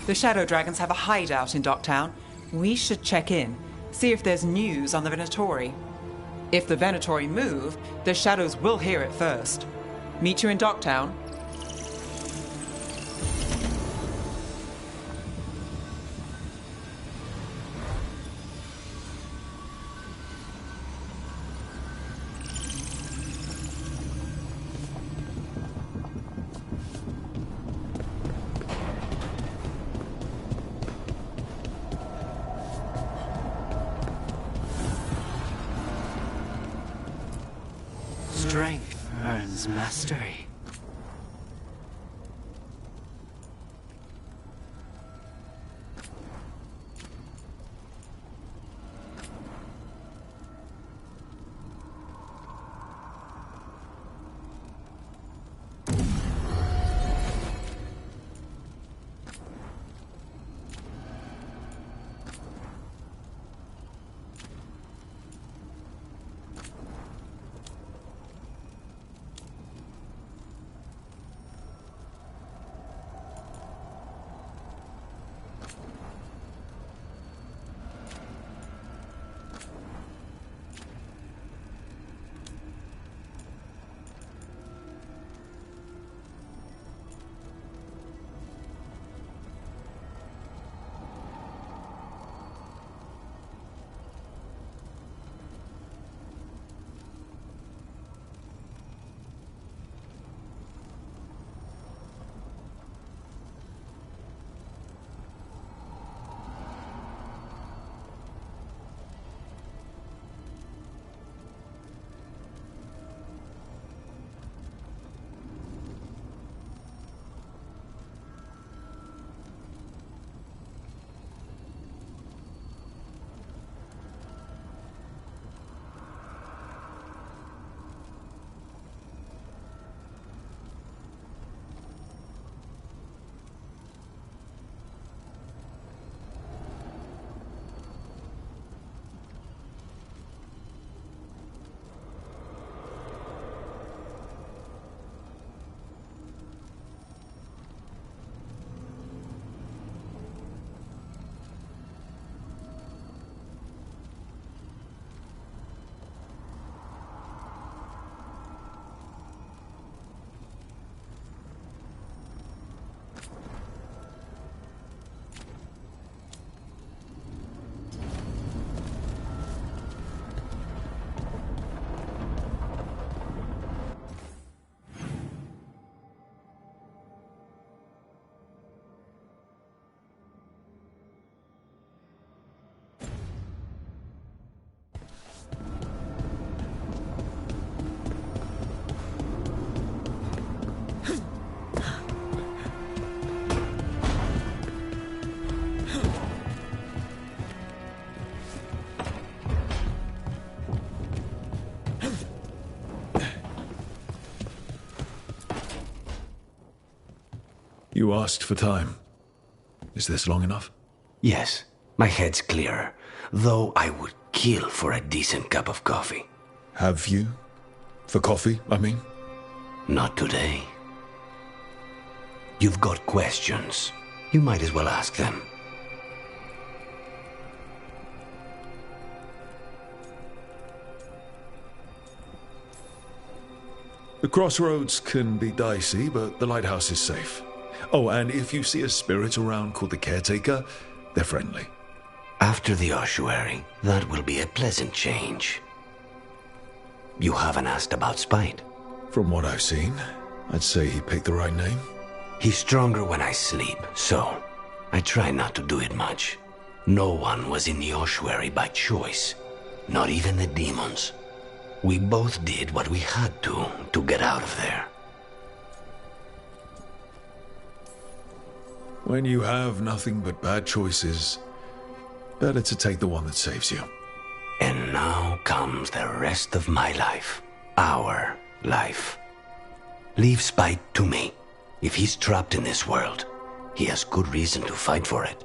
The Shadow Dragons have a hideout in Docktown. We should check in, see if there's news on the Venatori. If the Venatori move, the Shadows will hear it first. Meet you in Docktown. Strength earns mastery. You asked for time. Is this long enough? Yes, my head's clearer, though I would kill for a decent cup of coffee. Have you? For coffee, I mean? Not today. You've got questions. You might as well ask them. The crossroads can be dicey, but the lighthouse is safe. Oh, and if you see a spirit around called the Caretaker, they're friendly. After the ossuary, that will be a pleasant change. You haven't asked about Spite. From what I've seen, I'd say he picked the right name. He's stronger when I sleep, so I try not to do it much. No one was in the ossuary by choice, not even the demons. We both did what we had to get out of there. When you have nothing but bad choices, better to take the one that saves you. And now comes the rest of my life. Our life. Leave Spite to me. If he's trapped in this world, he has good reason to fight for it.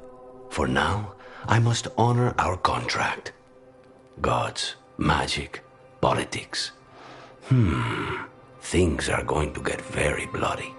For now, I must honor our contract. Gods, magic, politics. Things are going to get very bloody.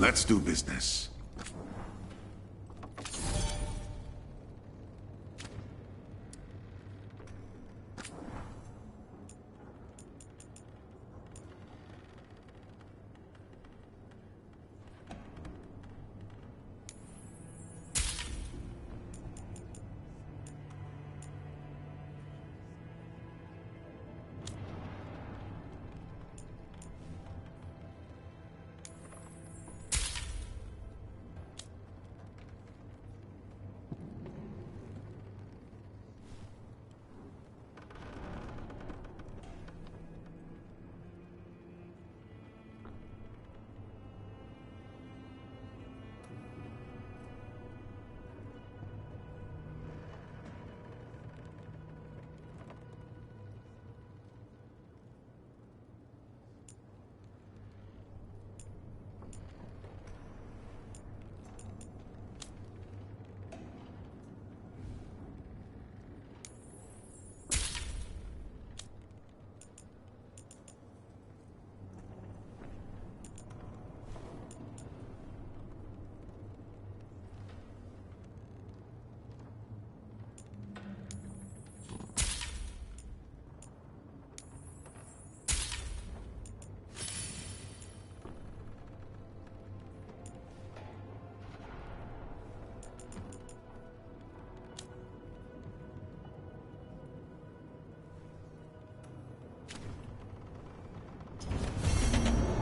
Let's do business.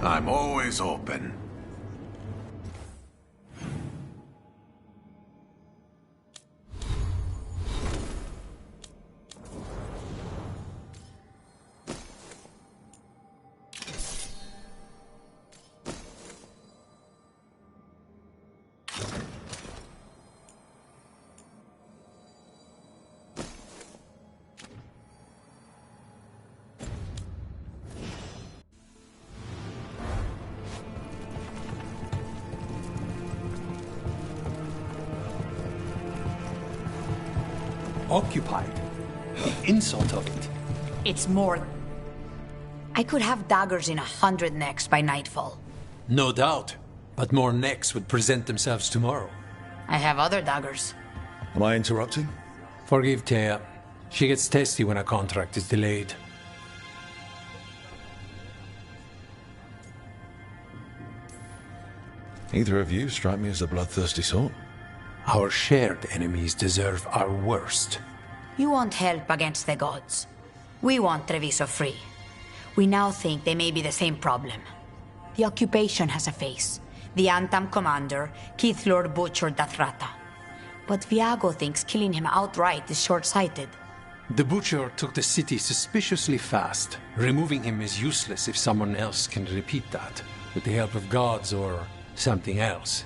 I'm always open. Occupied. The insult of it. It's more... I could have daggers in 100 necks by nightfall. No doubt. But more necks would present themselves tomorrow. I have other daggers. Am I interrupting? Forgive Thea. She gets testy when a contract is delayed. Either of you strike me as a bloodthirsty sort. Our shared enemies deserve our worst. You want help against the gods. We want Treviso free. We now think they may be the same problem. The occupation has a face. The Antam commander, Keith Lord butchered Dathrata. But Viago thinks killing him outright is short-sighted. The butcher took the city suspiciously fast. Removing him is useless if someone else can repeat that, with the help of gods or something else.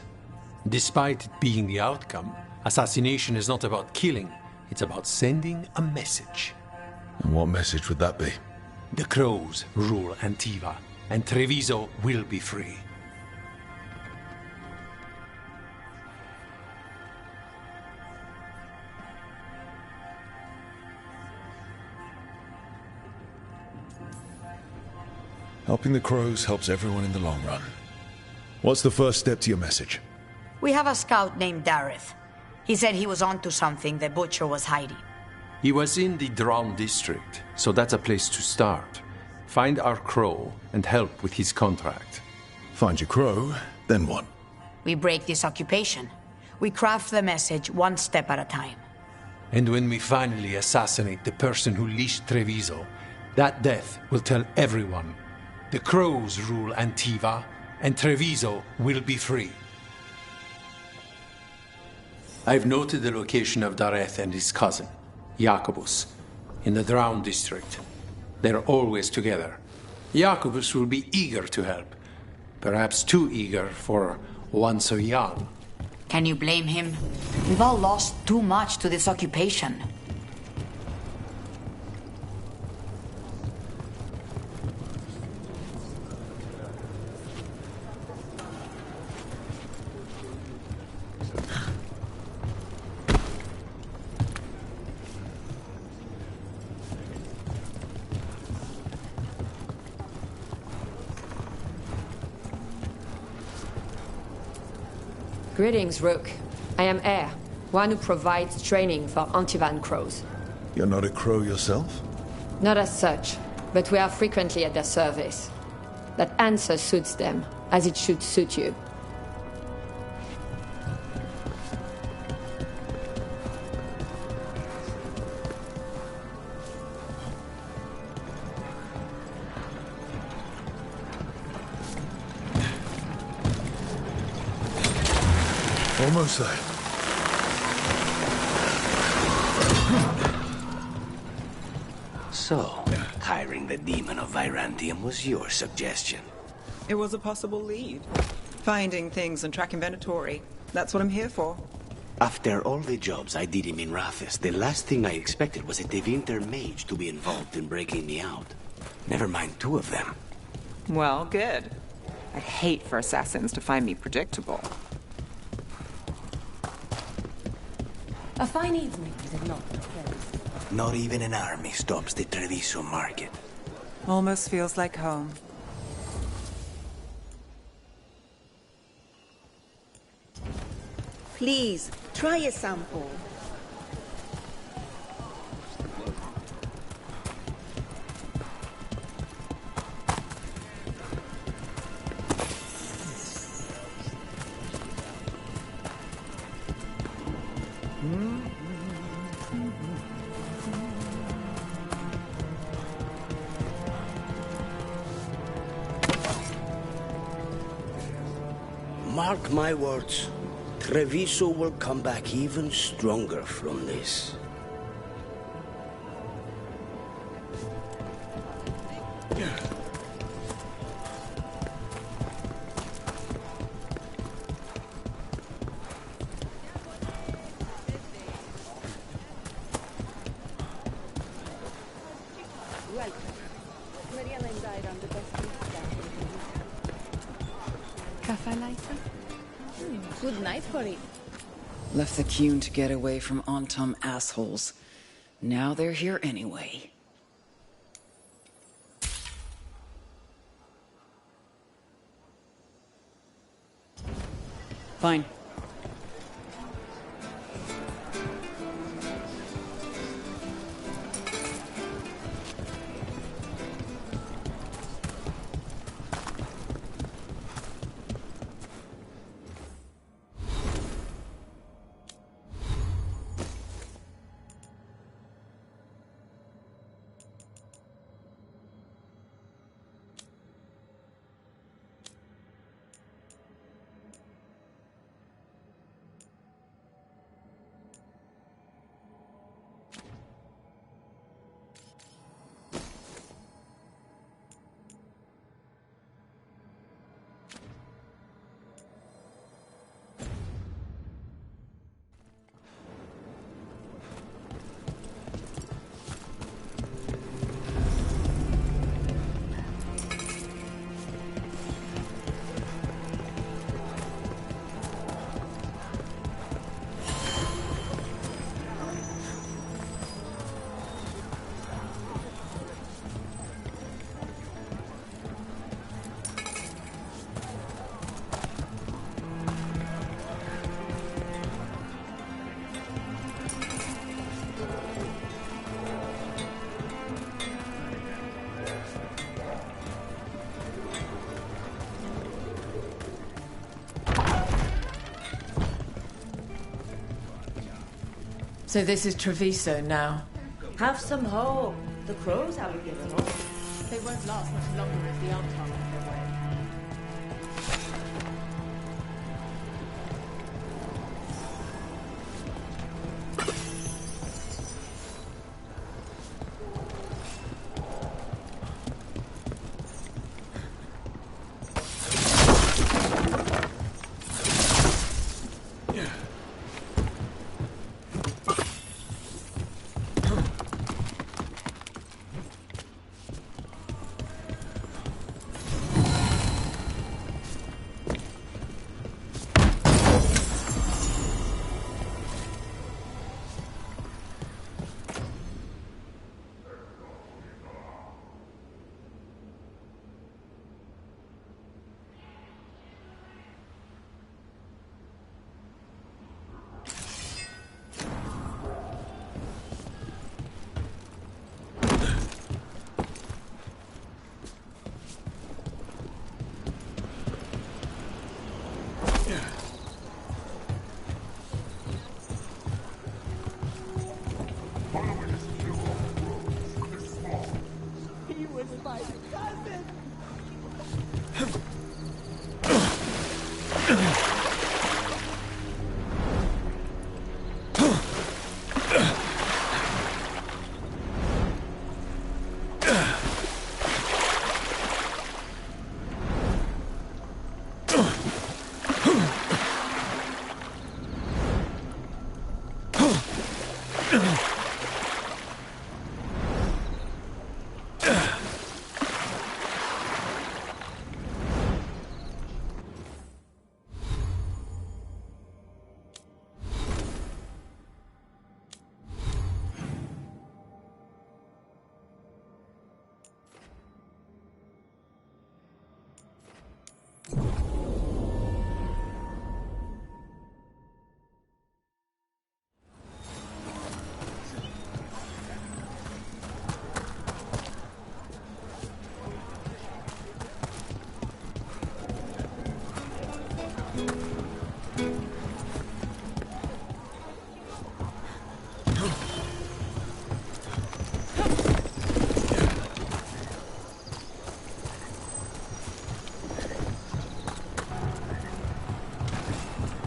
Despite it being the outcome, assassination is not about killing, it's about sending a message. And what message would that be? The crows rule Antiva, and Treviso will be free. Helping the crows helps everyone in the long run. What's the first step to your message? We have a scout named Dareth. He said he was onto something the butcher was hiding. He was in the Drown district, so that's a place to start. Find our crow and help with his contract. Find your crow, then what? We break this occupation. We craft the message one step at a time. And when we finally assassinate the person who leashed Treviso, that death will tell everyone. The crows rule Antiva, and Treviso will be free. I've noted the location of Dareth and his cousin, Jacobus, in the Drown district. They're always together. Jacobus will be eager to help. Perhaps too eager for one so young. Can you blame him? We've all lost too much to this occupation. Greetings, Rook. I am Air, one who provides training for Antivan crows. You're not a crow yourself? Not as such, but we are frequently at their service. That answer suits them, as it should suit you. Almost there. So, hiring the demon of Virantium was your suggestion. It was a possible lead. Finding things and tracking Venatori. That's what I'm here for. After all the jobs I did in Minrathis, the last thing I expected was a Devinter mage to be involved in breaking me out. Never mind two of them. Well, good. I'd hate for assassins to find me predictable. A fine evening, is it not? Not even an army stops the Treviso market. Almost feels like home. Please, try a sample. Mark my words, Treviso will come back even stronger from this. Good night for it. Left the Cune to get away from Antum assholes. Now they're here anyway. Fine. So this is Treviso now. Have some hope. The crows haven't given up. They won't last much longer if the Antar have their way.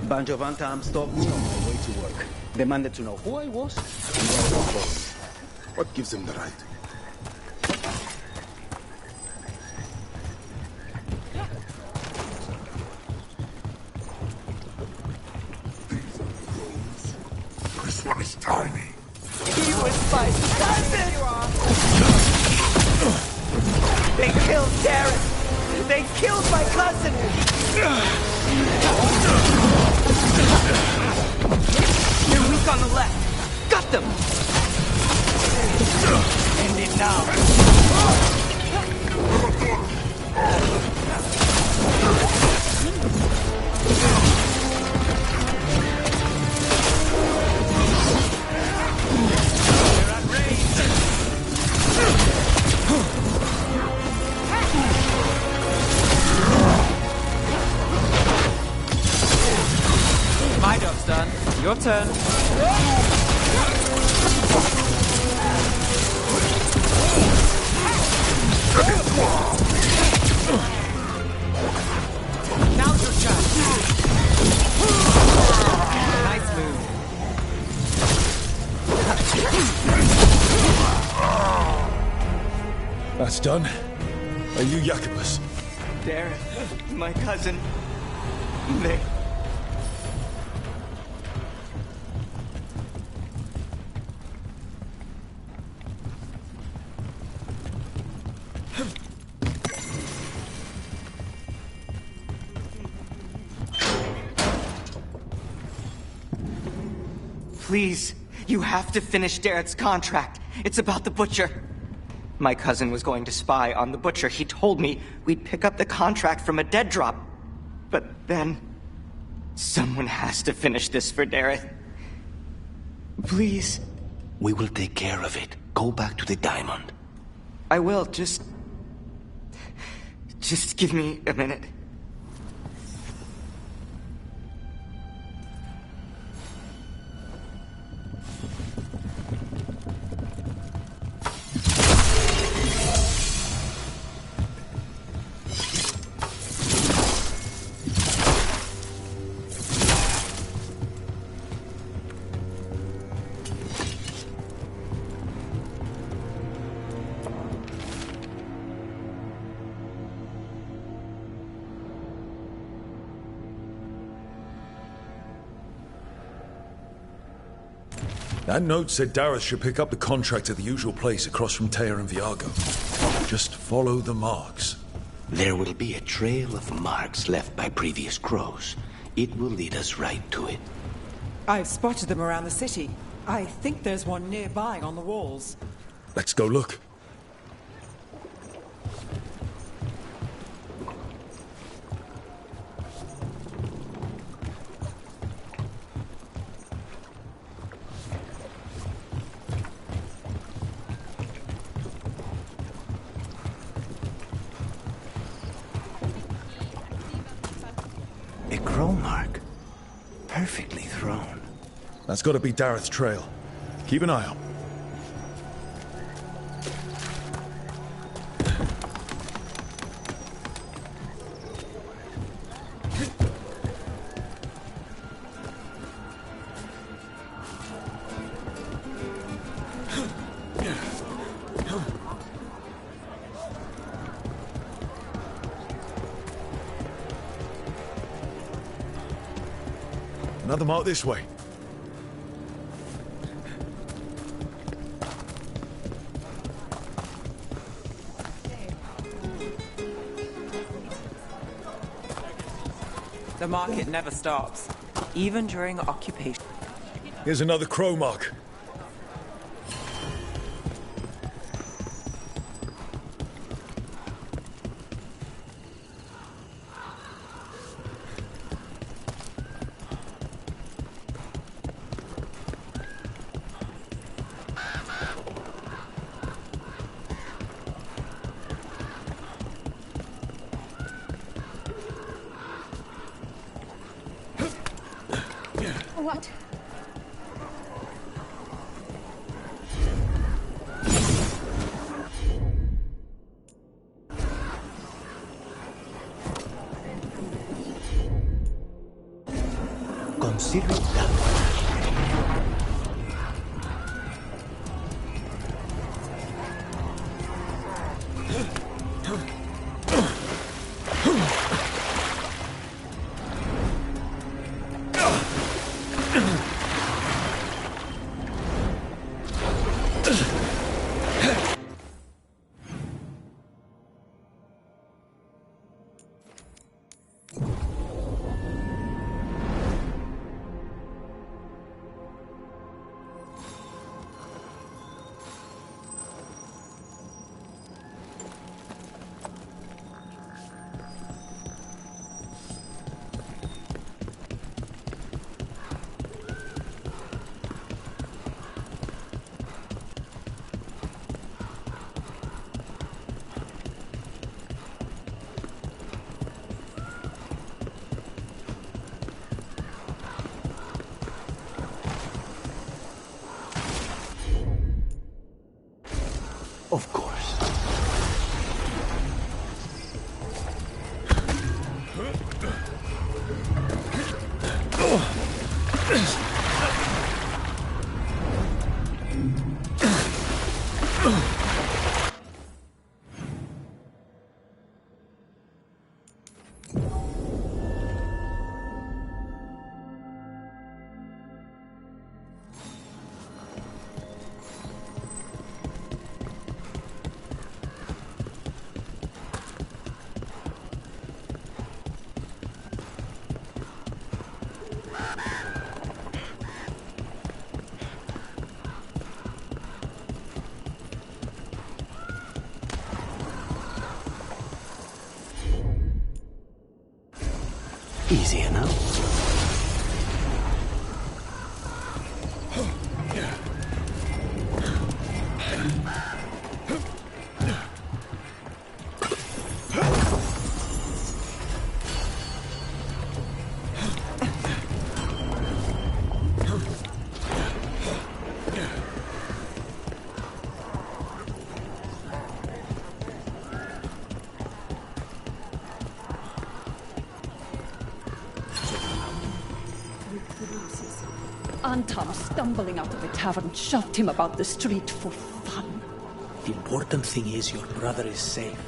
Bunch of Antam stopped me on my way to work. Demanded to know who I was and where I was going. What gives them the right? This one is tiny. He was my cousin! They killed Darren! They killed my cousin! They're weak on the left. Got them! End it now. My job's done. Your turn. Now's your chance. Nice move. That's done. Are you Jacobus? Darren, my cousin. They... Please, you have to finish Darrett's contract. It's about the Butcher. My cousin was going to spy on the Butcher. He told me we'd pick up the contract from a dead drop. But then... someone has to finish this for Darrett. Please. We will take care of it. Go back to the diamond. I will, just give me a minute. That note said Dareth should pick up the contract at the usual place across from Teir and Viago. Just follow the marks. There will be a trail of marks left by previous crows. It will lead us right to it. I've spotted them around the city. I think there's one nearby on the walls. Let's go look. A crow mark. Perfectly thrown. That's got to be Dareth's trail. Keep an eye out. Another mark this way. The market never stops, even during occupation. Here's another crow mark. What? Consider it done. Of course. Easy enough. Anton, stumbling out of the tavern, shoved him about the street for fun. The important thing is your brother is safe.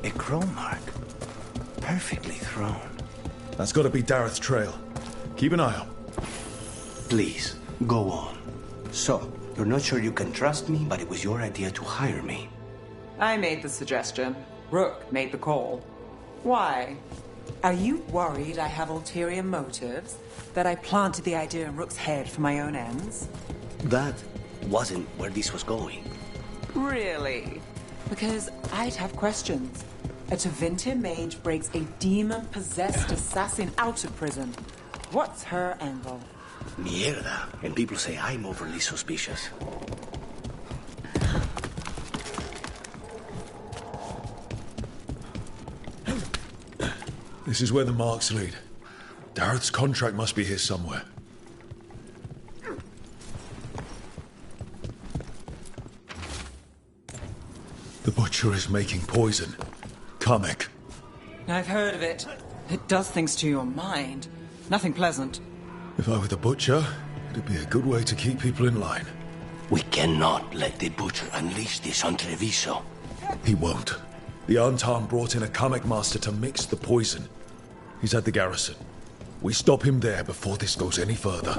A crow mark. Perfectly thrown. That's got to be Dareth's trail. Keep an eye out. Please, go on. So, you're not sure you can trust me, but it was your idea to hire me. I made the suggestion. Rook made the call. Why? Are you worried I have ulterior motives? That I planted the idea in Rook's head for my own ends? That wasn't where this was going. Really? Because I'd have questions. A Tevinter mage breaks a demon-possessed assassin out of prison. What's her angle? Mierda. And people say I'm overly suspicious. This is where the marks lead. Dareth's contract must be here somewhere. The butcher is making poison. Kamek. I've heard of it. It does things to your mind. Nothing pleasant. If I were the butcher, it'd be a good way to keep people in line. We cannot let the butcher unleash this on Treviso. He won't. The Antam brought in a Kamek master to mix the poison. He's at the garrison. We stop him there before this goes any further.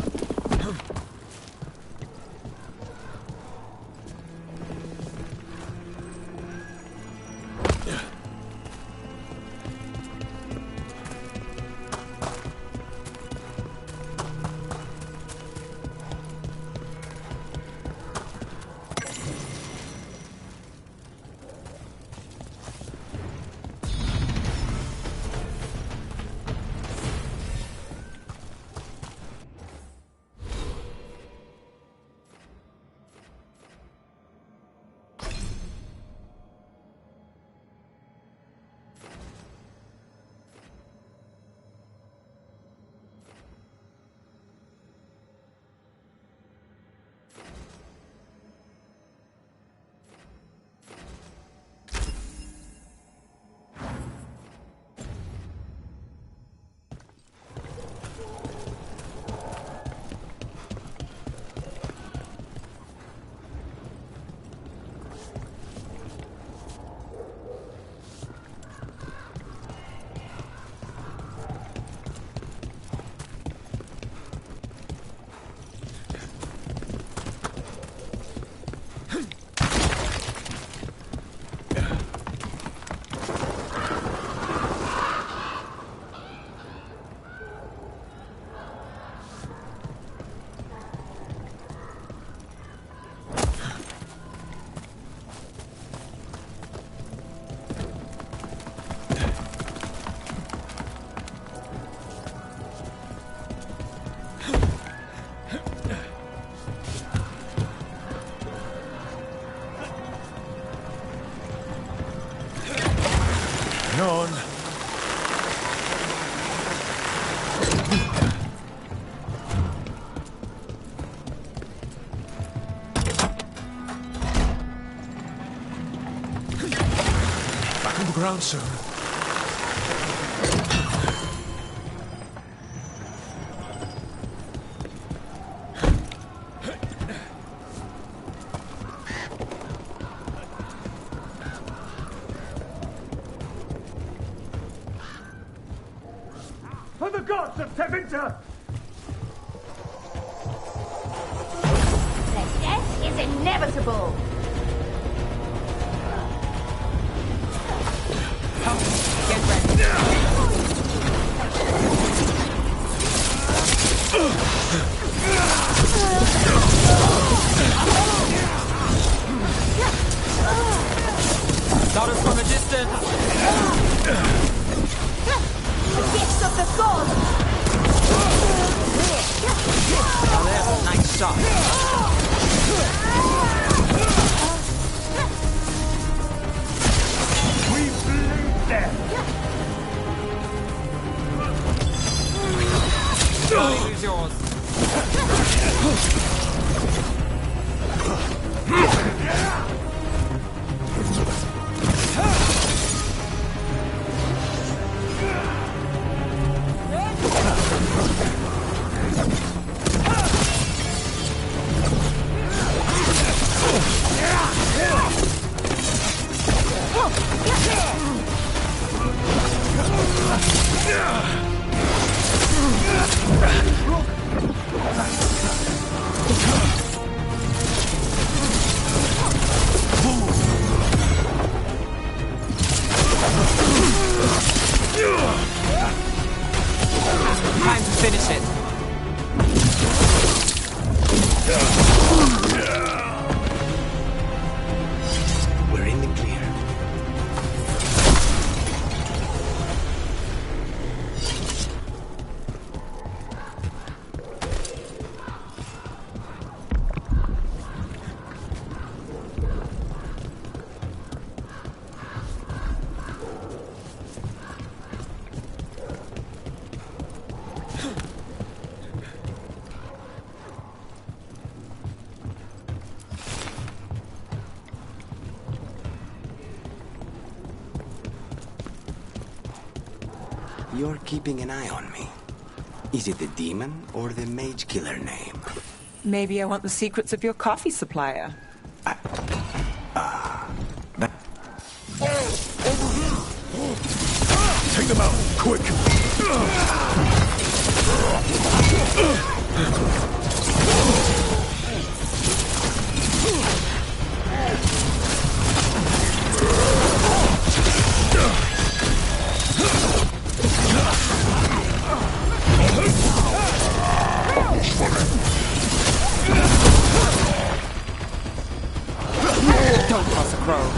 Back on the ground soon. For the gods of Tevinter! The death is inevitable! Get ready. Got us from a distance. The gifts of the gods! Now there's a nice shot. We bleed them! Johnny, who's yours? Time to finish it. We're in the clear. You're keeping an eye on me. Is it the demon or the mage killer name? Maybe I want the secrets of your coffee supplier. Take them out, quick! Don't cross a crow.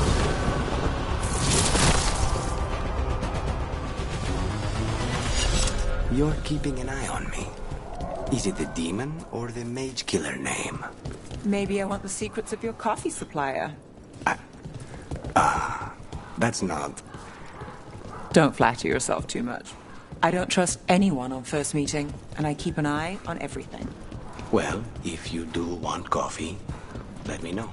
You're keeping an eye on me. Is it the demon or the mage killer name? Maybe I want the secrets of your coffee supplier. That's not... Don't flatter yourself too much. I don't trust anyone on first meeting, and I keep an eye on everything. Well, if you do want coffee, let me know.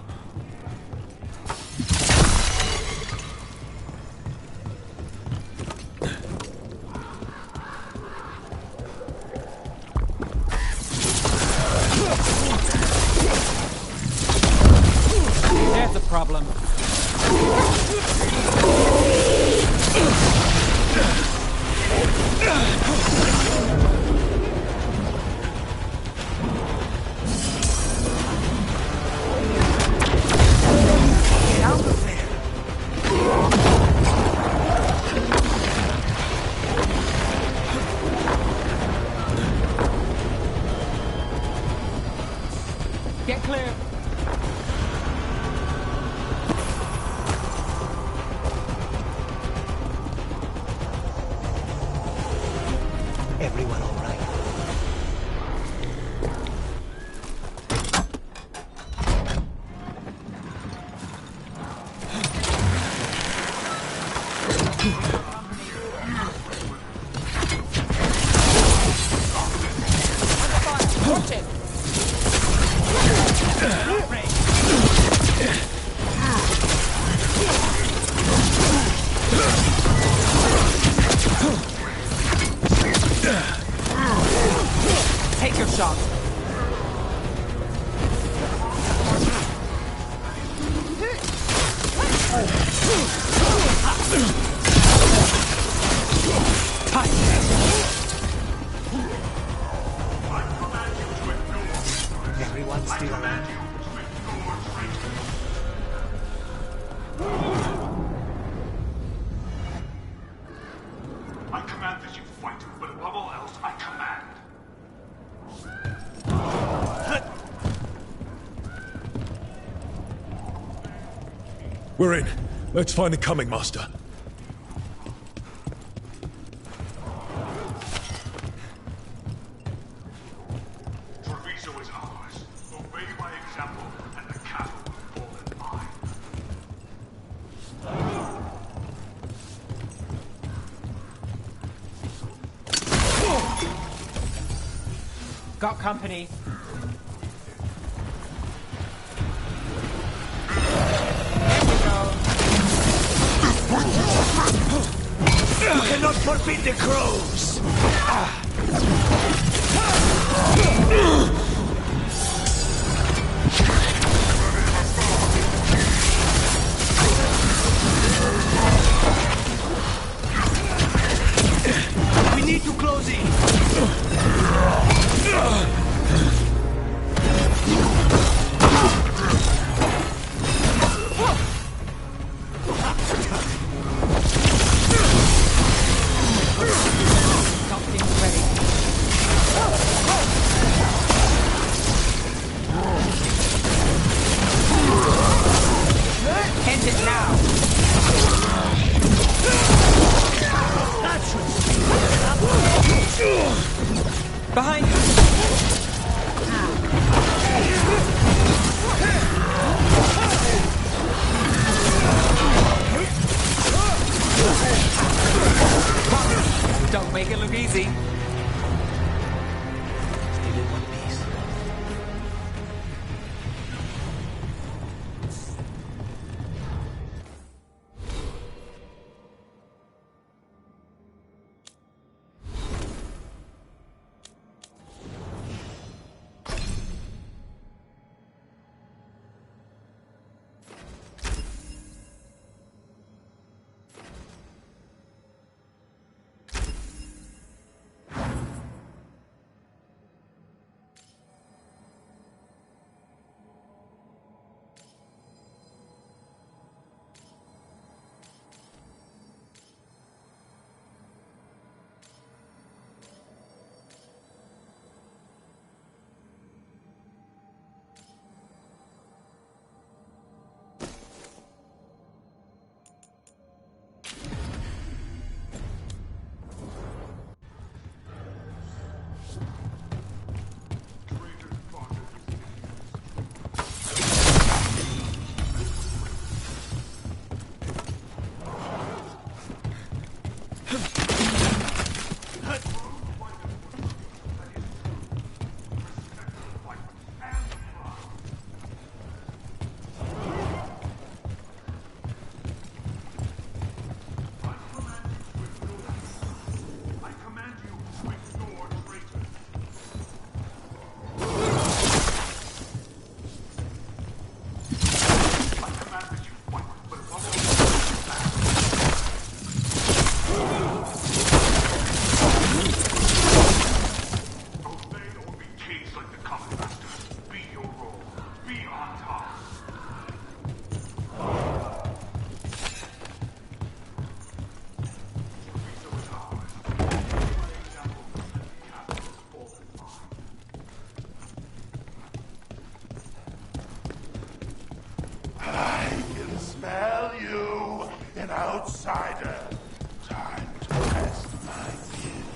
There's a problem. Get out of there! Get clear. Everyone all right? shot. Everyone's still around. I command that you fight, but above all else, I command. We're in. Let's find the coming master. Treviso is ours. Obey my example, and the castle will fall in line. Got company. You cannot forbid the crows! We need to close in! Something's ready. End it now. Behind you. Don't make it look easy. Still in one piece. outsider. Time to test my gift.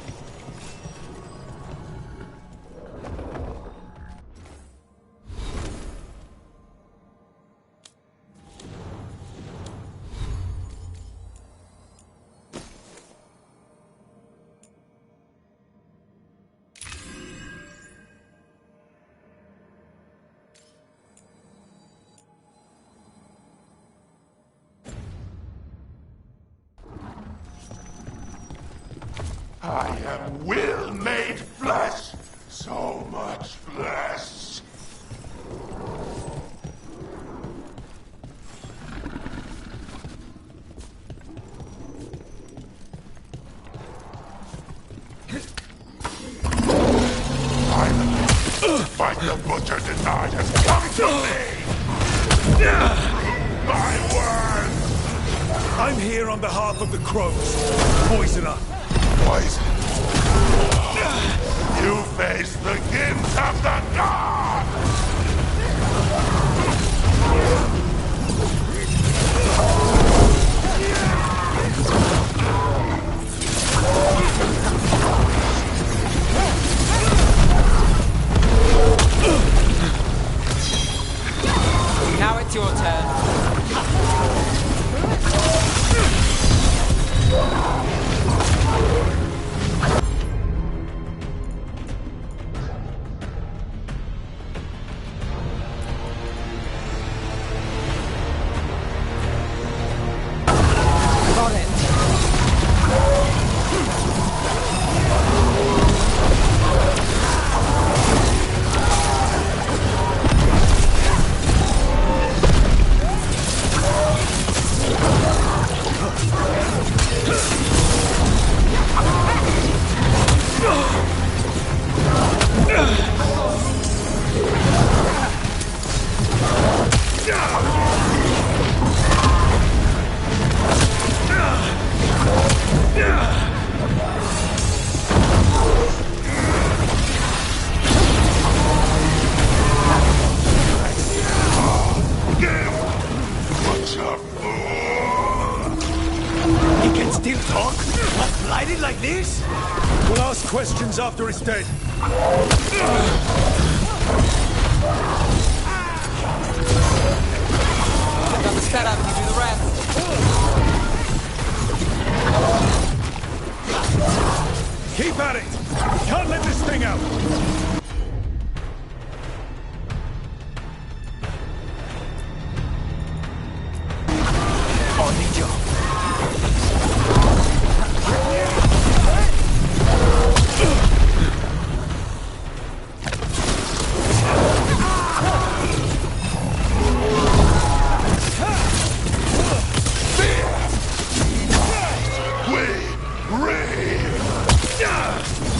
I am will made flesh, so much The butcher tonight has come to me! My word! I'm here on behalf of the crows. Poisoner. Poison? You face the gifts of the gods! Now it's your turn. Got it. He can still talk? Not blinded like this? We'll ask questions after he's dead. I've got the setup, you do the rest. Keep at it! Can't let this thing out! On the job.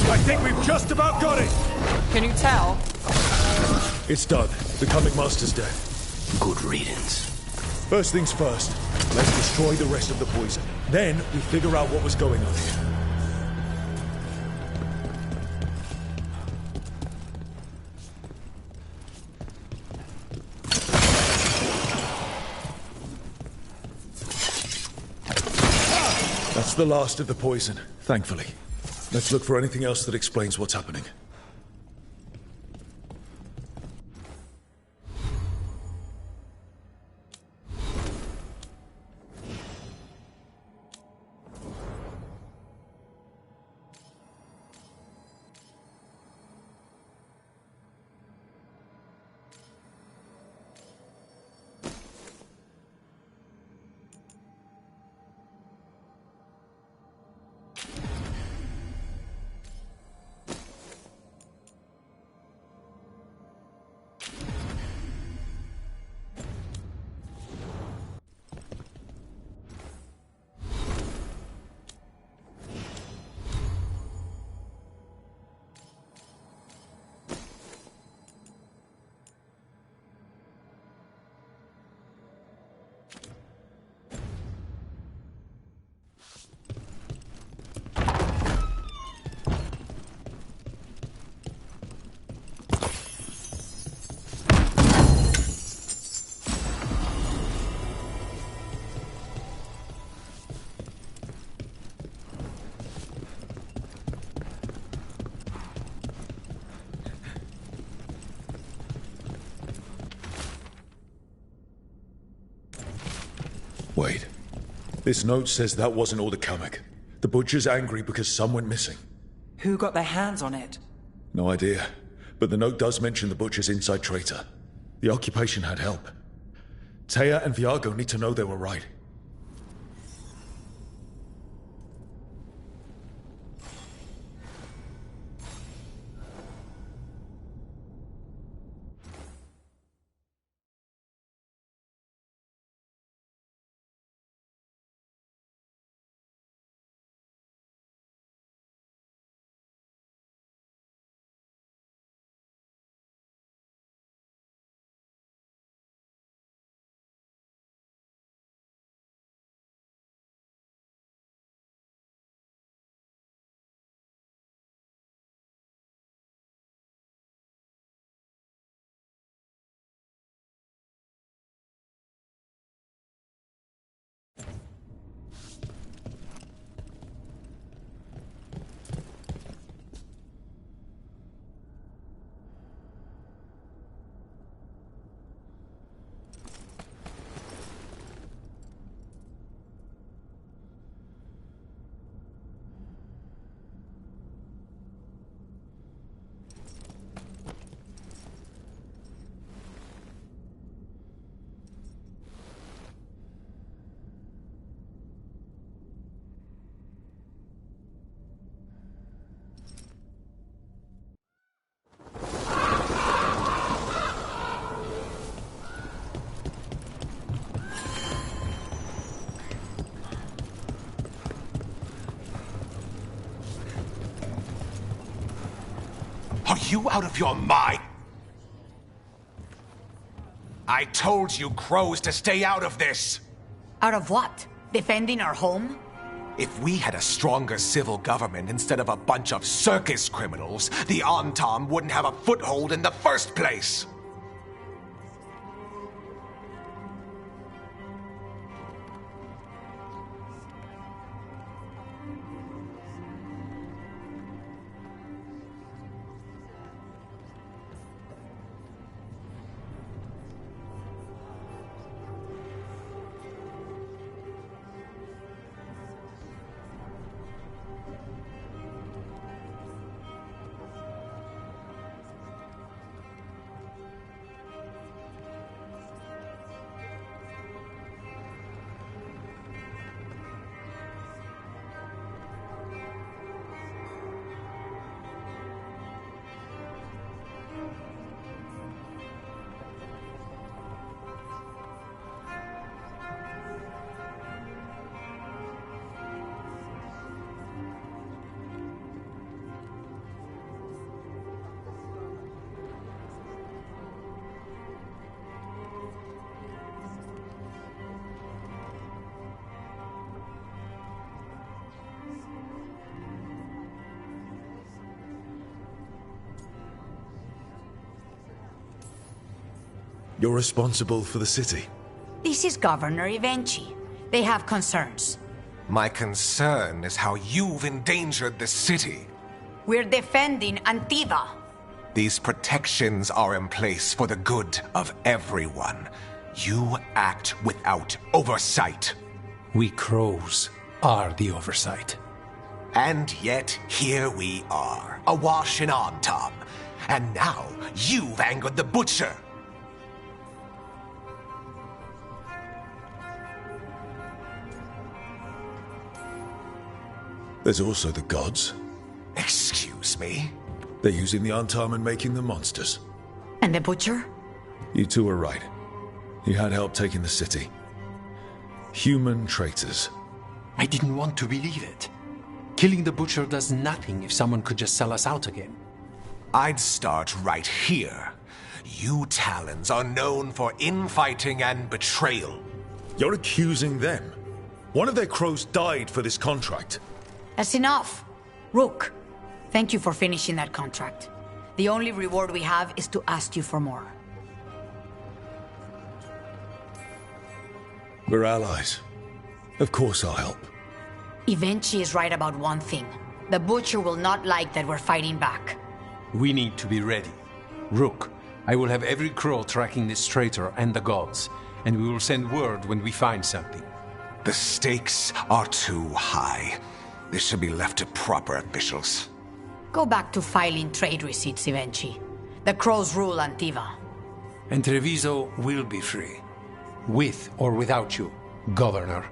I think we've just about got it! Can you tell? It's done. The Comic Master's dead. Good riddance. First things first, let's destroy the rest of the poison. Then we figure out what was going on here. That's the last of the poison, thankfully. Let's look for anything else that explains what's happening. Wait. This note says that wasn't all the comic. The butcher's angry because some went missing. Who got their hands on it? No idea. But the note does mention the butcher's inside traitor. The occupation had help. Taya and Viago need to know they were right. Are you out of your mind? I told you crows to stay out of this! Out of what? Defending our home? If we had a stronger civil government instead of a bunch of circus criminals, the Antam wouldn't have a foothold in the first place! You're responsible for the city. This is Governor Evenchi. They have concerns. My concern is how you've endangered the city. We're defending Antiva. These protections are in place for the good of everyone. You act without oversight. We crows are the oversight. And yet, here we are, awash in Antam. And now, you've angered the Butcher. There's also the gods. Excuse me? They're using the Antam and making them monsters. And the Butcher? You two were right. He had help taking the city. Human traitors. I didn't want to believe it. Killing the Butcher does nothing if someone could just sell us out again. I'd start right here. You Talons are known for infighting and betrayal. You're accusing them. One of their crows died for this contract. That's enough. Rook, thank you for finishing that contract. The only reward we have is to ask you for more. We're allies. Of course I'll help. Evenchi is right about one thing. The Butcher will not like that we're fighting back. We need to be ready. Rook, I will have every crow tracking this traitor and the gods, and we will send word when we find something. The stakes are too high. This should be left to proper officials. Go back to filing trade receipts, Evenchi. The crows rule Antiva. And Treviso will be free. With or without you, Governor.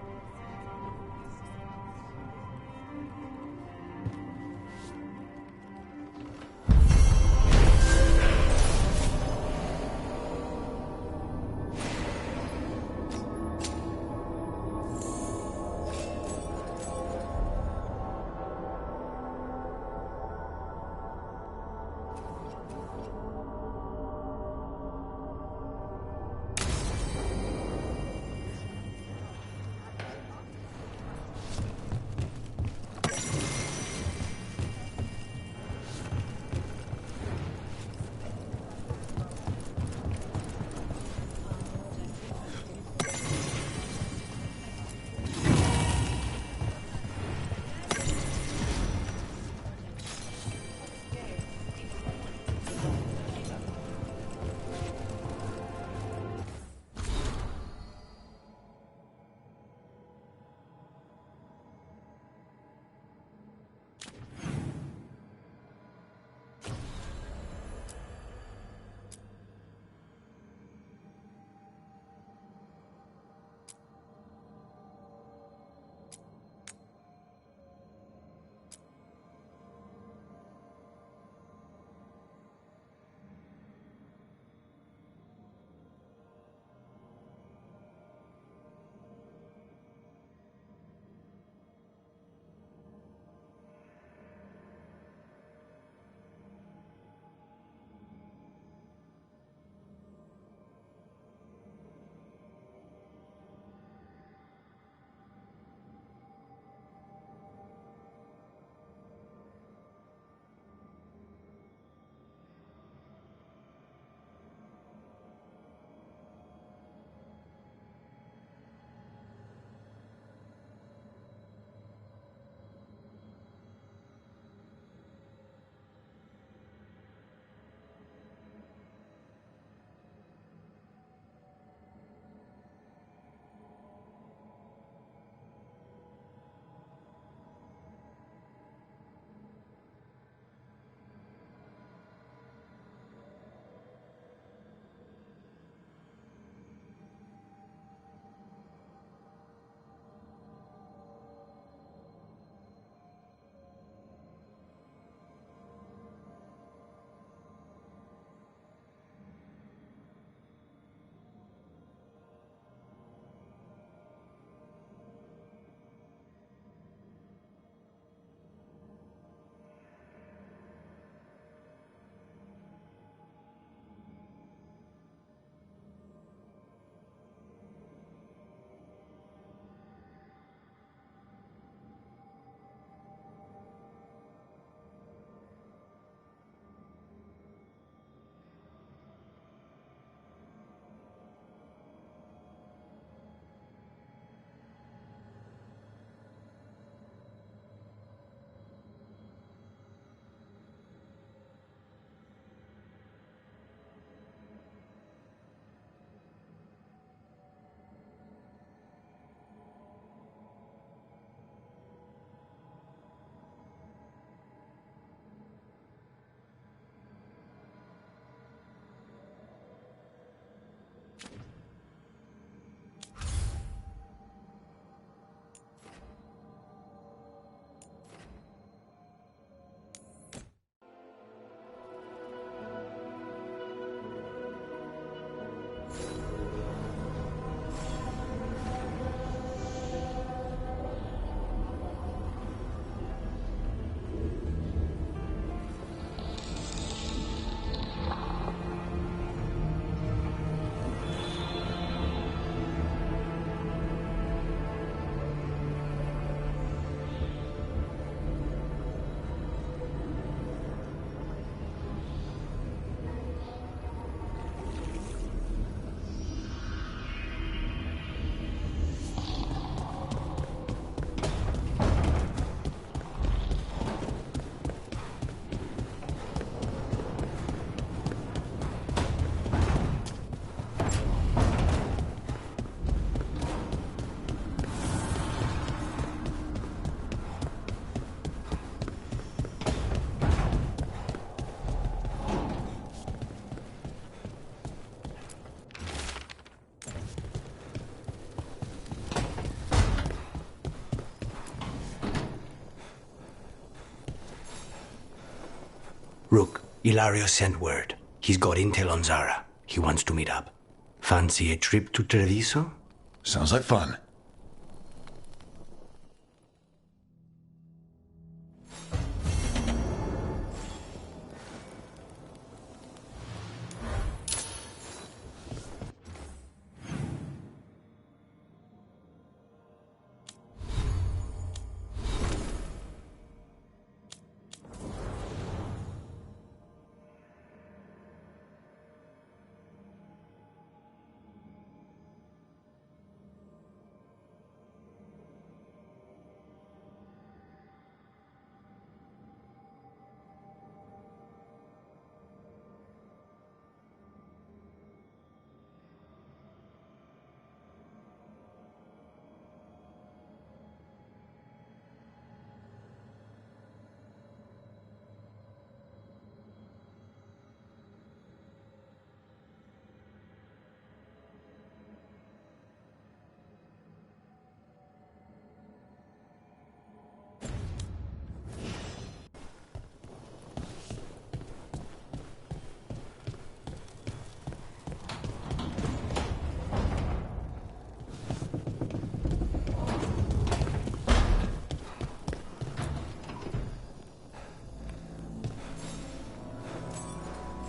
Ilario sent word. He's got intel on Zara. He wants to meet up. Fancy a trip to Treviso? Sounds like fun.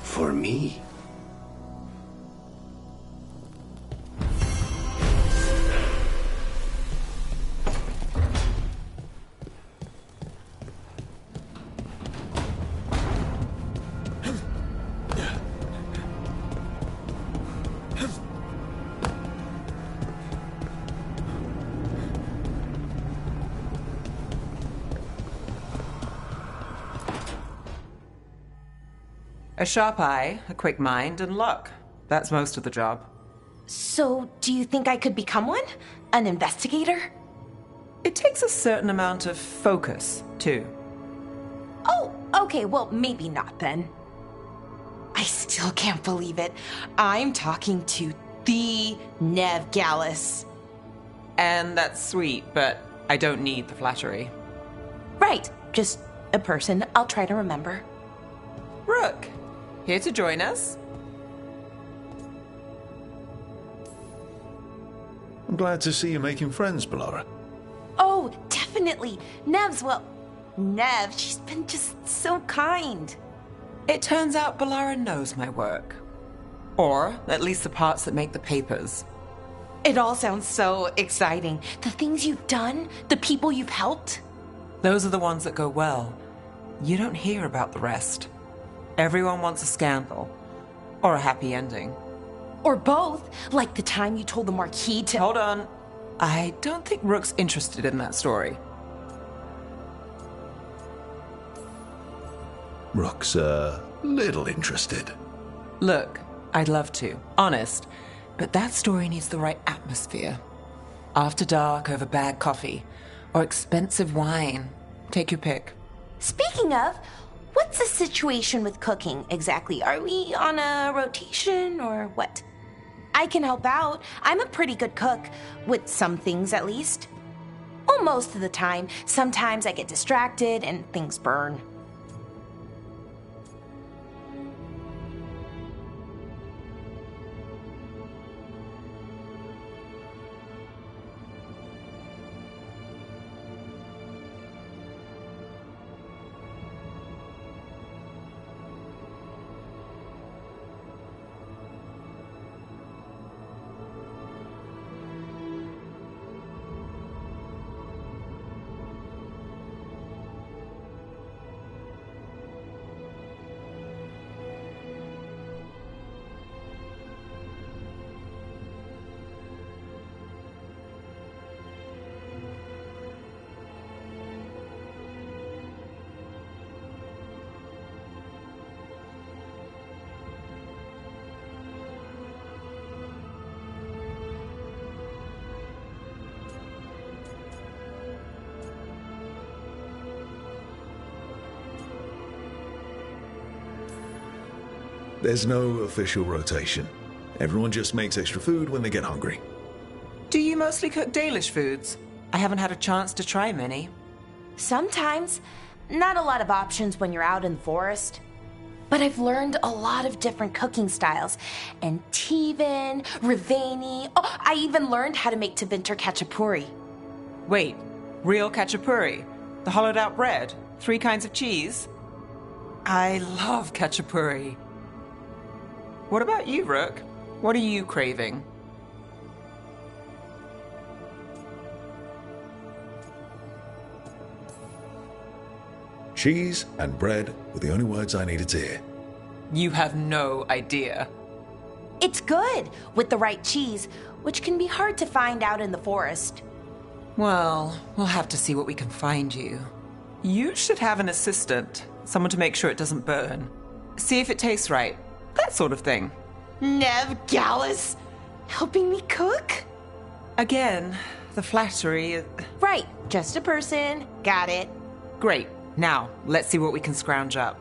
For me? A sharp eye, a quick mind, and luck. That's most of the job. So, do you think I could become one? An investigator? It takes a certain amount of focus, too. Oh, okay, well, maybe not then. I still can't believe it. I'm talking to the Nev Gallus. And that's sweet, but I don't need the flattery. Right, just a person I'll try to remember. Rook, here to join us? I'm glad to see you making friends, Bellara. Oh, definitely. Nev's, well, Nev, she's been just so kind. It turns out Bellara knows my work. Or at least the parts that make the papers. It all sounds so exciting. The things you've done, the people you've helped. Those are the ones that go well. You don't hear about the rest. Everyone wants a scandal. Or a happy ending. Or both, like the time you told the Marquis to— Hold on. I don't think Rook's interested in that story. Rook's a little interested. Look, I'd love to, honest, but that story needs the right atmosphere. After dark over bad coffee, or expensive wine. Take your pick. Speaking of, what's the situation with cooking exactly? Are we on a rotation or what? I can help out. I'm a pretty good cook, with some things at least. Well, most of the time. Sometimes I get distracted and things burn. There's no official rotation. Everyone just makes extra food when they get hungry. Do you mostly cook Dalish foods? I haven't had a chance to try many. Sometimes. Not a lot of options when you're out in the forest. But I've learned a lot of different cooking styles. And Tevan, Rivani. Oh, I even learned how to make Tevinter Khachapuri. Wait, real khachapuri? The hollowed out bread? 3 kinds of cheese? I love khachapuri. What about you, Rook? What are you craving? Cheese and bread were the only words I needed to hear. You have no idea. It's good, with the right cheese, which can be hard to find out in the forest. Well, we'll have to see what we can find you. You should have an assistant, someone to make sure it doesn't burn. See if it tastes right, that sort of thing. Nev Gallus, helping me cook? Again, the flattery... Right, just a person, got it. Great. Now, let's see what we can scrounge up.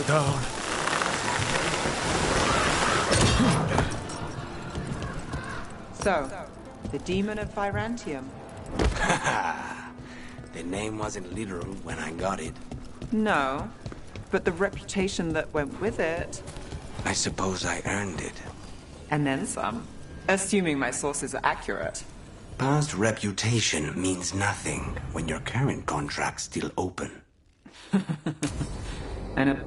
Down. So, the Demon of Virantium. The name wasn't literal when I got it. No, but the reputation that went with it. I suppose I earned it. And then some. Assuming my sources are accurate. Past reputation means nothing when your current contract's still open. And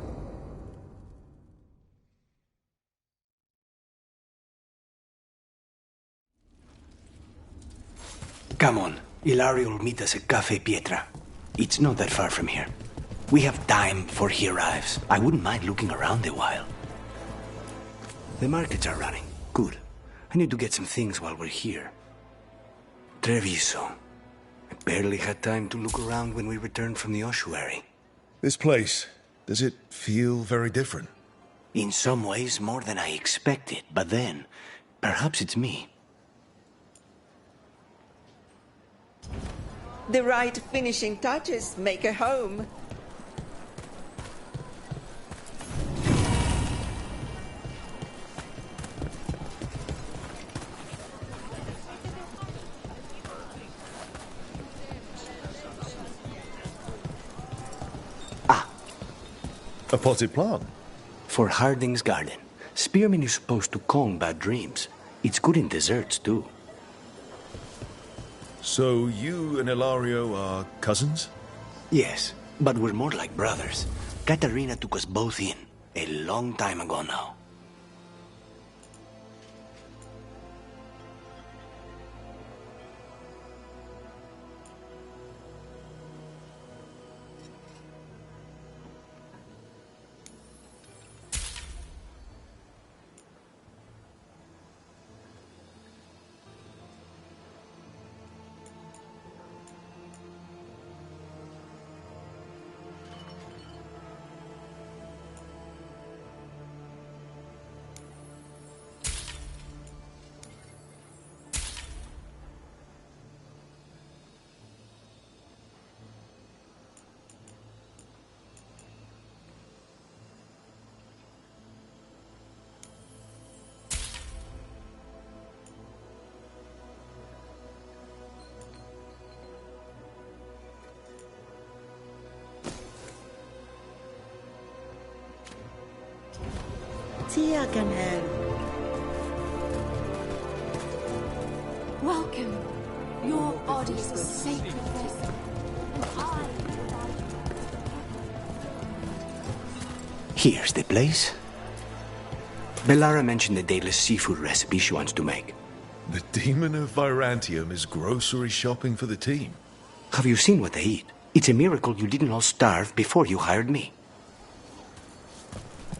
Come on. Ilario will meet us at Cafe Pietra. It's not that far from here. We have time before he arrives. I wouldn't mind looking around a while. The markets are running. Good. I need to get some things while we're here. Treviso. I barely had time to look around when we returned from the ossuary. This place, does it feel very different? In some ways, more than I expected. But then, perhaps it's me. The right finishing touches make a home. A potted plant? For Harding's garden. Spearmint is supposed to calm bad dreams. It's good in desserts, too. So you and Ilario are cousins? Yes, but we're more like brothers. Katarina took us both in, a long time ago now. Welcome. Your body is a sacred vessel. And I... Here's the place. Bellara mentioned the dayless seafood recipe she wants to make. The demon of Virantium is grocery shopping for the team. Have you seen what they eat? It's a miracle you didn't all starve before you hired me.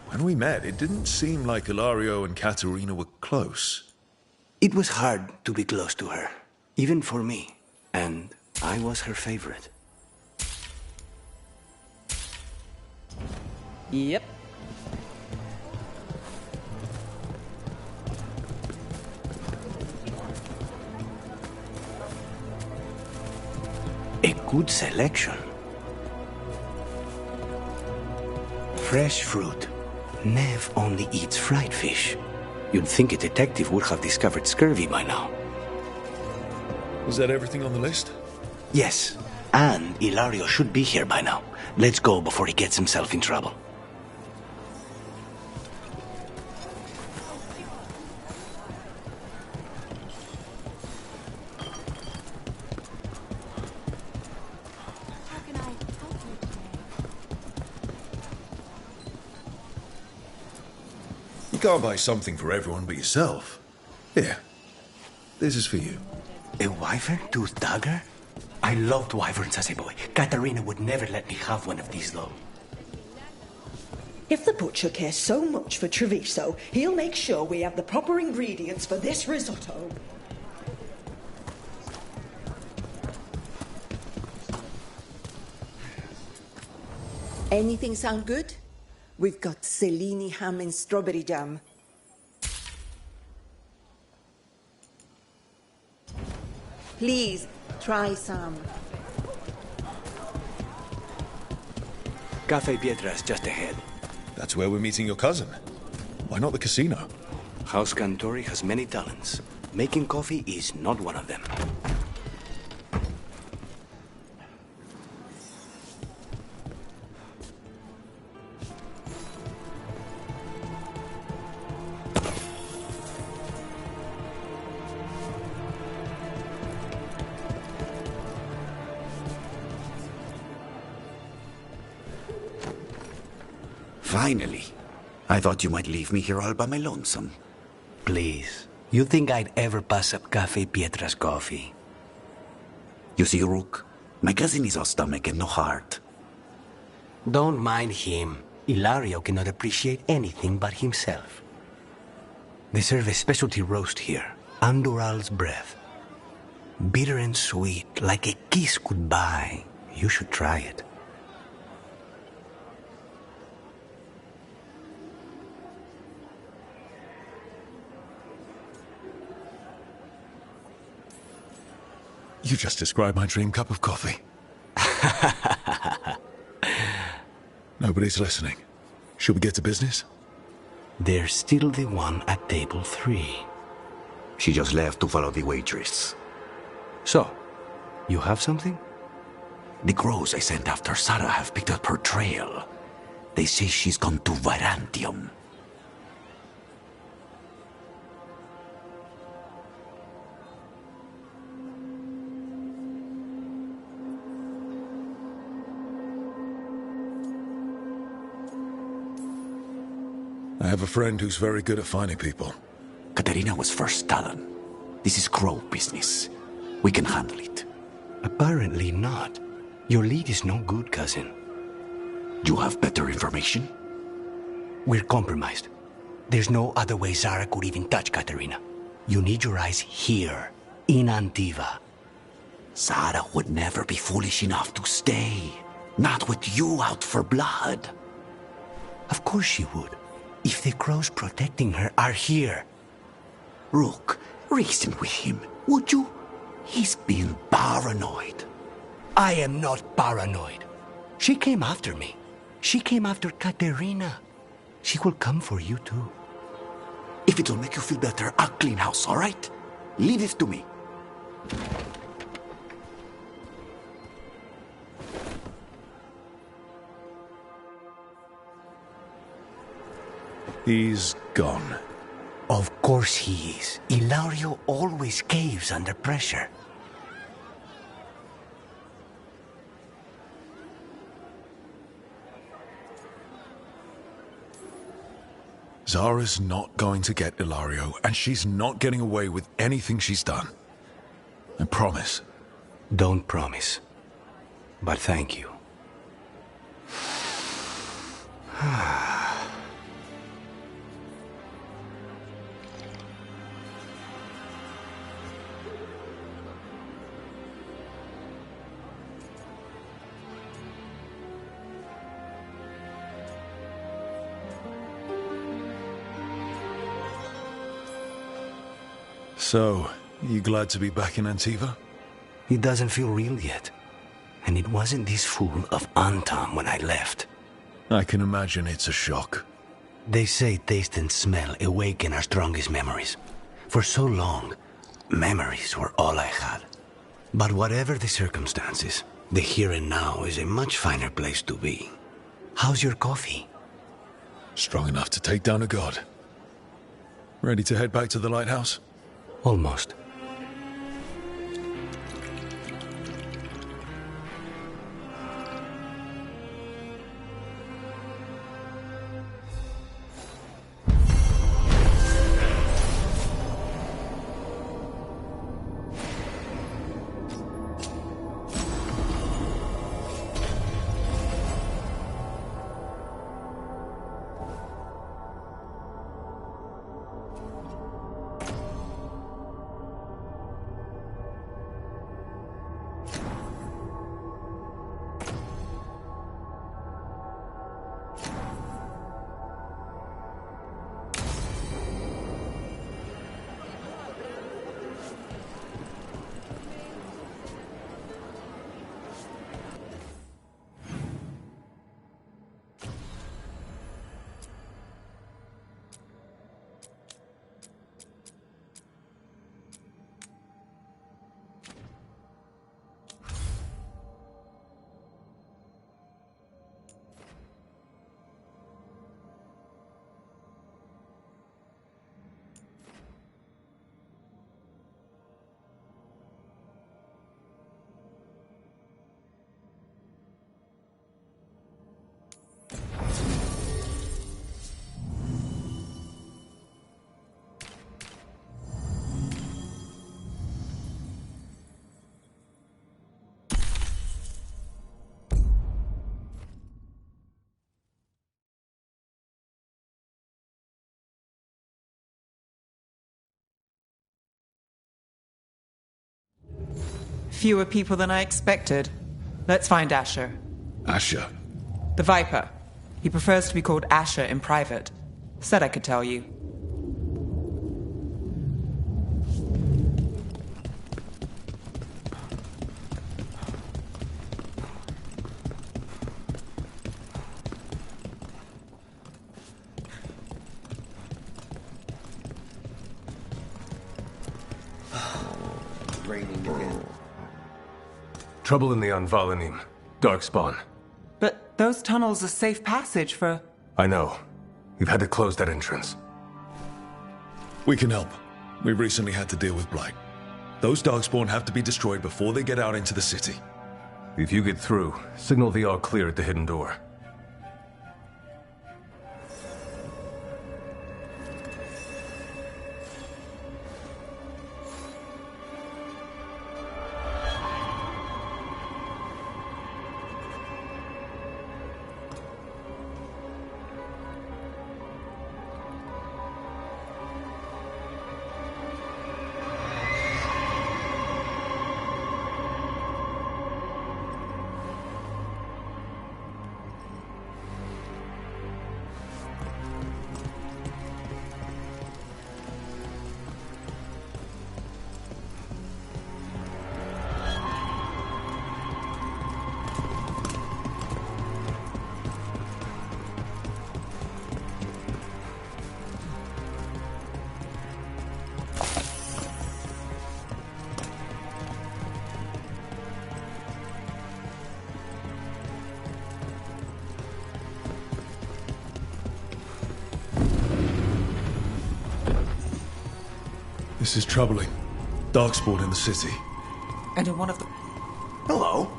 When we met, it didn't seem like Ilario and Katerina were close. It was hard to be close to her, even for me. And I was her favorite. Yep. A good selection. Fresh fruit. Nev only eats fried fish. You'd think a detective would have discovered scurvy by now. Is that everything on the list? Yes, and Ilario should be here by now. Let's go before he gets himself in trouble. You can't buy something for everyone but yourself. Here, this is for you. A wyvern-toothed dagger? I loved wyverns as a boy. Katarina would never let me have one of these, though. If the butcher cares so much for Treviso, he'll make sure we have the proper ingredients for this risotto. Anything sound good? We've got Cellini ham and strawberry jam. Please, try some. Cafe Pietra's just ahead. That's where we're meeting your cousin. Why not the casino? House Cantori has many talents. Making coffee is not one of them. Finally. I thought you might leave me here all by my lonesome. Please. You think I'd ever pass up Cafe Pietra's coffee? You see, Rook, My cousin is all stomach and no heart. Don't mind him. Ilario cannot appreciate anything but himself. They serve a specialty roast here, Andoral's breath. Bitter and sweet, like a kiss goodbye. You should try it. You just described my dream cup of coffee. Nobody's listening. Should we get to business? There's still the one at table 3. She just left to follow the waitress. So, you have something? The crows I sent after Sarah have picked up her trail. They say she's gone to Virantium. I have a friend who's very good at finding people. Katerina was first stolen. This is crow business. We can handle it. Apparently not. Your lead is no good, cousin. You have better information? We're compromised. There's no other way Zara could even touch Katerina. You need your eyes here, in Antiva. Zara would never be foolish enough to stay. Not with you out for blood. Of course she would. If the crows protecting her are here. Rook, reason with him, would you? He's been paranoid. I am not paranoid. She came after me. She came after Katerina. She will come for you too. If it'll make you feel better, I'll clean house, all right? Leave this to me. He's gone. Of course he is. Ilario always caves under pressure. Zara's not going to get Ilario, and she's not getting away with anything she's done. I promise. Don't promise. But thank you. So, you glad to be back in Antiva? It doesn't feel real yet. And it wasn't this fool of Antam when I left. I can imagine it's a shock. They say taste and smell awaken our strongest memories. For so long, memories were all I had. But whatever the circumstances, the here and now is a much finer place to be. How's your coffee? Strong enough to take down a god. Ready to head back to the lighthouse? Almost. Fewer people than I expected. Let's find Asher. Asher? The Viper. He prefers to be called Asher in private. Said I could tell you. Raining again. Trouble in the Anvalanim. Darkspawn. But those tunnels are safe passage for... I know. We've had to close that entrance. We can help. We've recently had to deal with Blight. Those Darkspawn have to be destroyed before they get out into the city. If you get through, signal the all clear at the hidden door. This is troubling. Darkspawn in the city. And in one of the... Hello.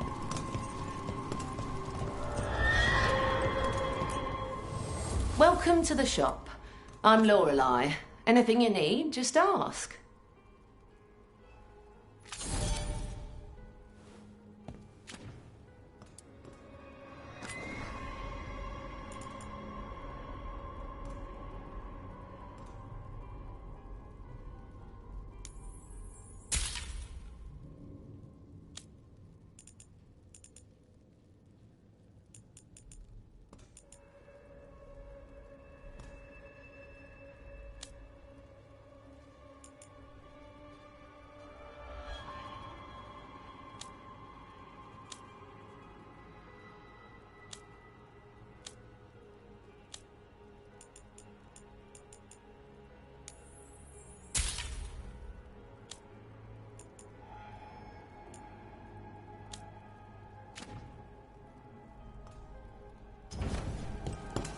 Welcome to the shop. I'm Lorelei. Anything you need, just ask.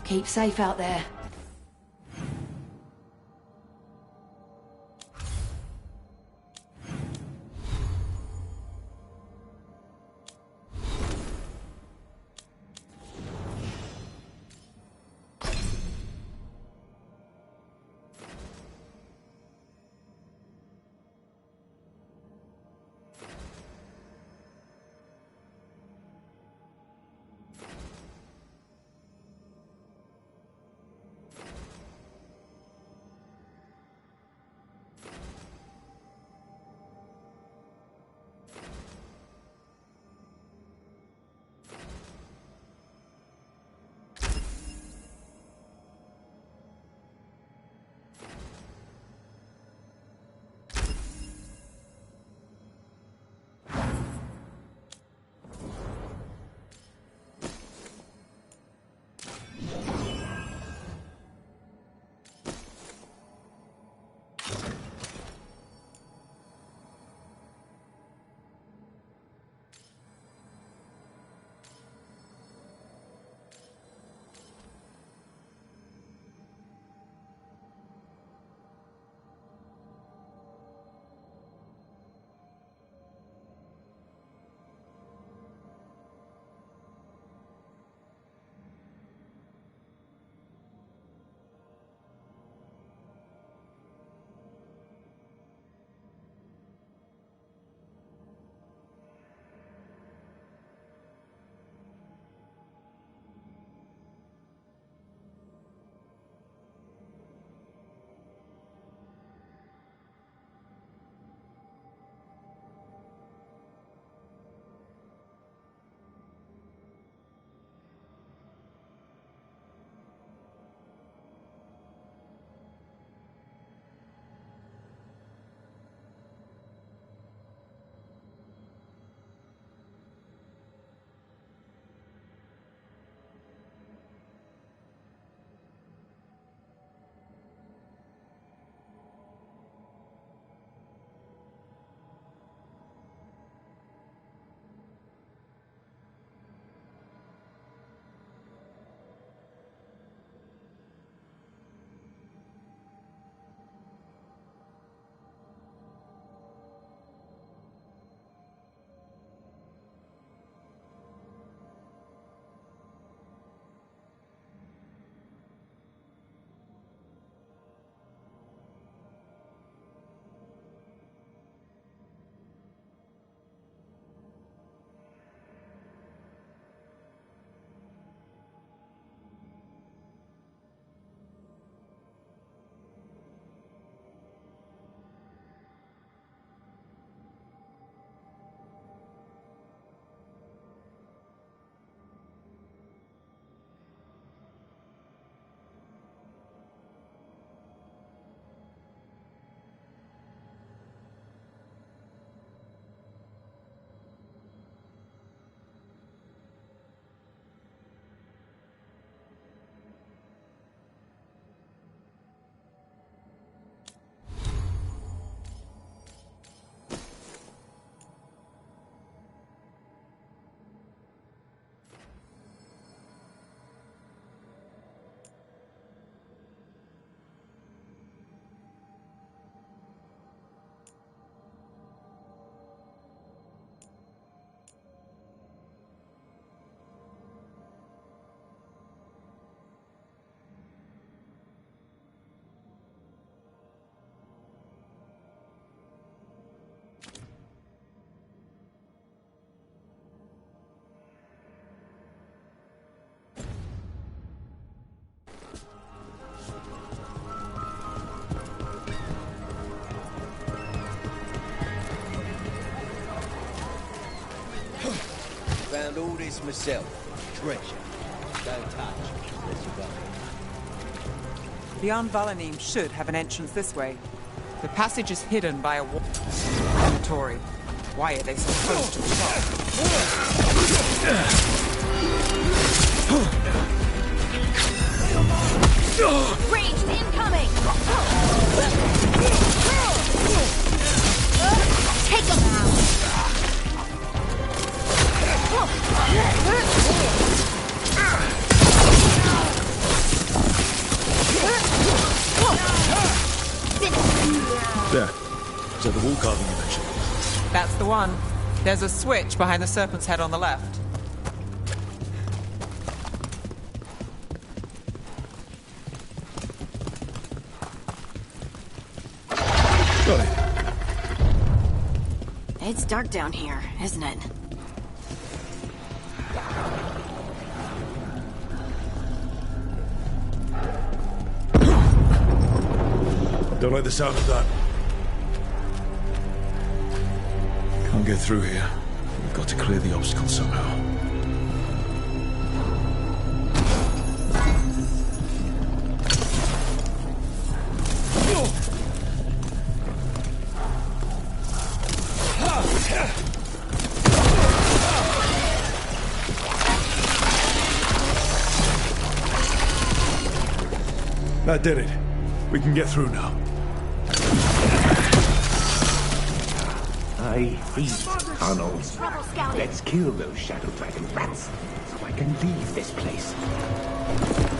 Keep safe out there. done all this myself. Treasure. Don't touch. Unless you got it. Beyond Valanim should have an entrance this way. The passage is hidden by a wall. Inventory. Why are they so close to the shop? Ranged incoming! Take him out! There. Is that the wall carving you mentioned? That's the one. There's a switch behind the serpent's head on the left. Got it. It's dark down here, isn't it? Don't like the sound of that. Can't get through here. We've got to clear the obstacle somehow. That did it. We can get through now. I hate tunnels. Let's kill those Shadow Dragon rats, so I can leave this place.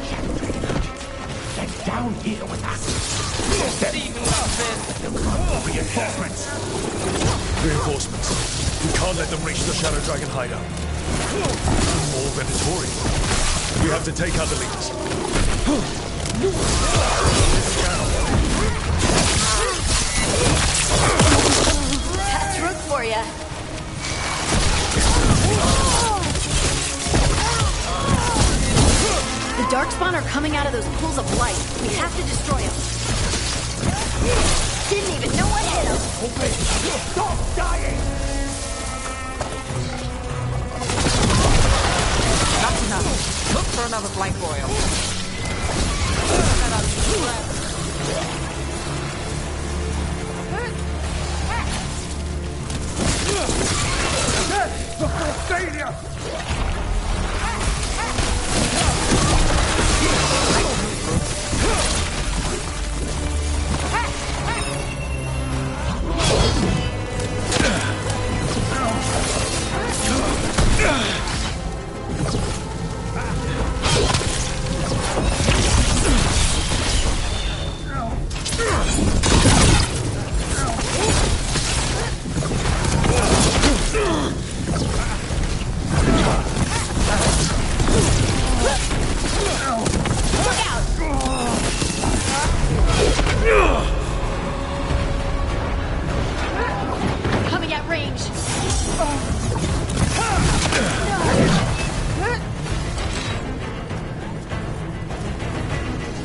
Shadow Dragon agent, get down here with us. Reinforcements. Reinforcements. We can't let them reach the Shadow Dragon hideout. More Venatori. We have to take out the leaders. That's root for ya. The Darkspawn are coming out of those pools of light. We have to destroy them. Didn't even know what hit them. Stop dying! That's enough. Look for another blank oil. Coming at range.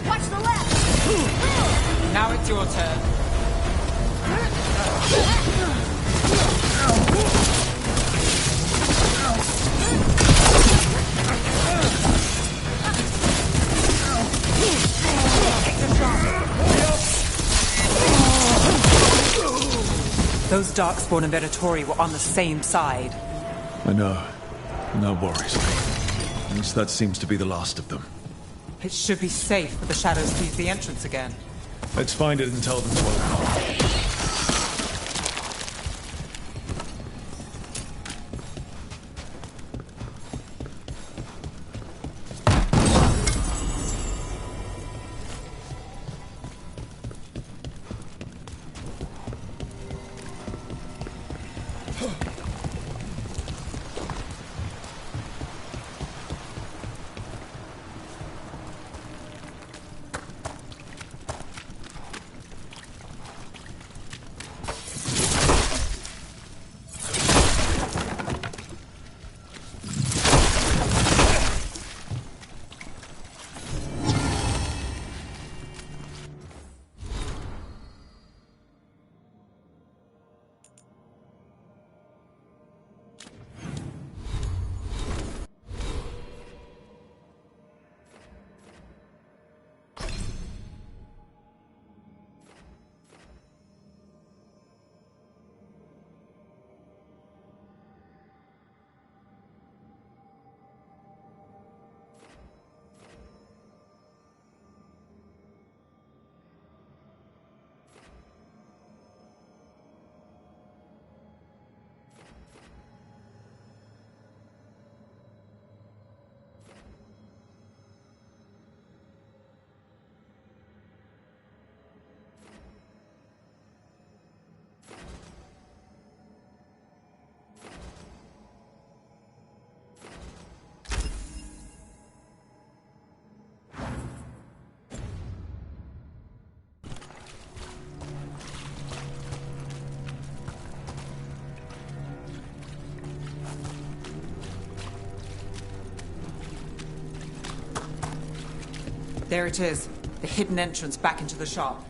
Watch the left. Now it's your turn. Those Darkspawn and Venatori were on the same side. I know. And that worries me. At least that seems to be the last of them. It should be safe for the shadows to use the entrance again. Let's find it and tell them to open up. There it is. The hidden entrance back into the shop.